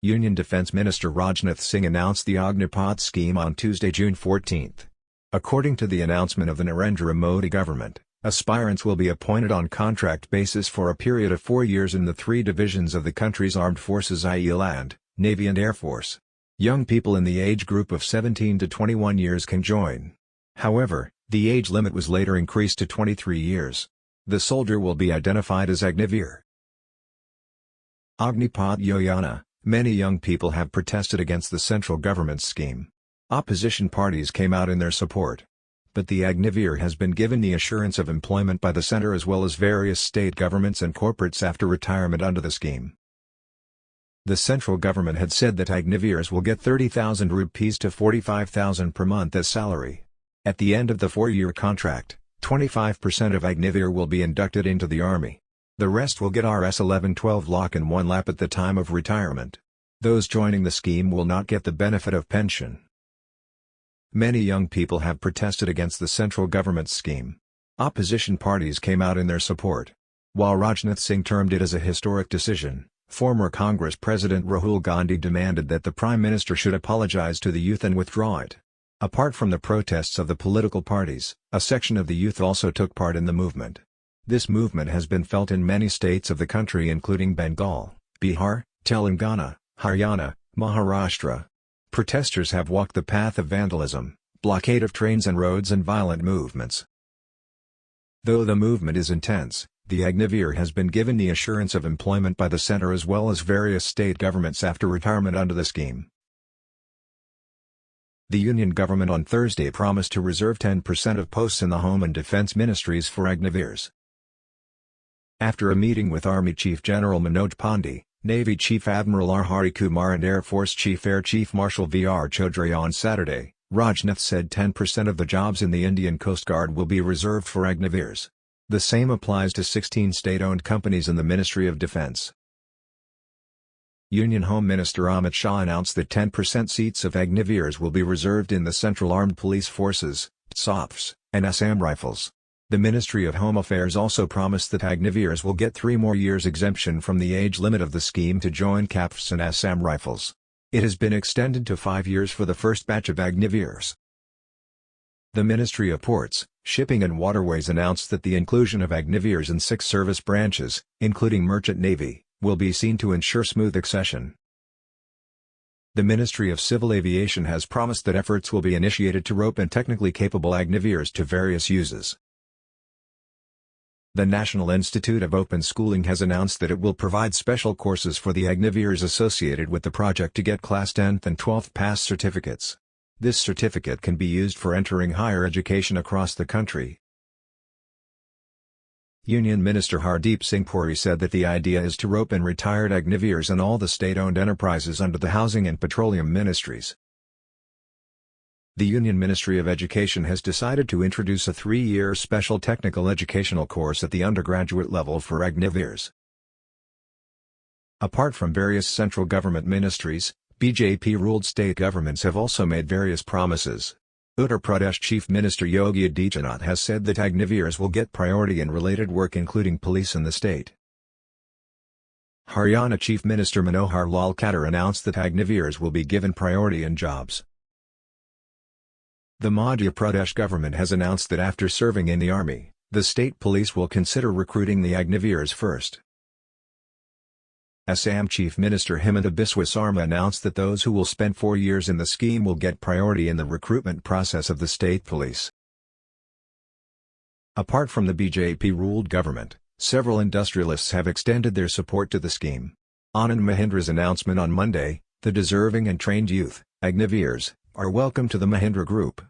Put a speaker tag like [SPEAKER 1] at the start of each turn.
[SPEAKER 1] Union Defence Minister Rajnath Singh announced the Agneepath Scheme on Tuesday, June 14. According to the announcement of the Narendra Modi government, aspirants will be appointed on contract basis for a period of 4 years in the 3 divisions of the country's armed forces, i.e. Land, Navy and Air Force. Young people in the age group of 17 to 21 years can join. However, the age limit was later increased to 23 years. The soldier will be identified as Agnivir. Agnīpath Yojanā. Many young people have protested against the central government's scheme. Opposition parties came out in their support. But the Agnivir has been given the assurance of employment by the centre as well as various state governments and corporates after retirement under the scheme. The central government had said that Agnivirs will get 30,000 rupees to 45,000 per month as salary. At the end of the 4-year contract, 25% of Agnivir will be inducted into the army. The rest will get Rs 11-12 lakh in one lap at the time of retirement. Those joining the scheme will not get the benefit of pension. Many young people have protested against the central government's scheme. Opposition parties came out in their support. While Rajnath Singh termed it as a historic decision, former Congress President Rahul Gandhi demanded that the Prime Minister should apologize to the youth and withdraw it. Apart from the protests of the political parties, a section of the youth also took part in the movement. This movement has been felt in many states of the country including Bengal, Bihar, Telangana, Haryana, Maharashtra. Protesters have walked the path of vandalism, blockade of trains and roads and violent movements. Though the movement is intense, the Agnivir has been given the assurance of employment by the centre as well as various state governments after retirement under the scheme. The Union government on Thursday promised to reserve 10% of posts in the Home and Defence Ministries for Agnivirs. After a meeting with Army Chief General Manoj Pandey, Navy Chief Admiral R. Hari Kumar and Air Force Chief Air Chief Marshal V.R. Chaudhary on Saturday, Rajnath said 10% of the jobs in the Indian Coast Guard will be reserved for Agnivirs. The same applies to 16 state-owned companies in the Ministry of Defence. Union Home Minister Amit Shah announced that 10% seats of Agnivirs will be reserved in the Central Armed Police Forces, TSOFs, and Assam Rifles. The Ministry of Home Affairs also promised that Agnivirs will get 3 more years exemption from the age limit of the scheme to join CAFs and Assam Rifles. It has been extended to 5 years for the first batch of Agnivirs. The Ministry of Ports, Shipping and Waterways announced that the inclusion of Agnivirs in 6 service branches, including Merchant Navy, will be seen to ensure smooth accession. The Ministry of Civil Aviation has promised that efforts will be initiated to rope in technically capable Agnivirs to various uses. The National Institute of Open Schooling has announced that it will provide special courses for the Agnivirs associated with the project to get Class 10th and 12th pass certificates. This certificate can be used for entering higher education across the country. Union Minister Hardeep Singh Puri said that the idea is to rope in retired Agnivirs in all the state-owned enterprises under the Housing and Petroleum Ministries. The Union Ministry of Education has decided to introduce a 3-year special technical educational course at the undergraduate level for Agnivirs. Apart from various central government ministries, BJP-ruled state governments have also made various promises. Uttar Pradesh Chief Minister Yogi Adityanath has said that Agnivirs will get priority in related work including police in the state. Haryana Chief Minister Manohar Lal Khattar announced that Agnivirs will be given priority in jobs. The Madhya Pradesh government has announced that after serving in the army, the state police will consider recruiting the Agnivirs first. Assam Chief Minister Himanta Biswa Sarma announced that those who will spend 4 years in the scheme will get priority in the recruitment process of the state police. Apart from the BJP-ruled government, several industrialists have extended their support to the scheme. Anand Mahindra's announcement on Monday, the deserving and trained youth, Agnivirs, are welcome to the Mahindra Group.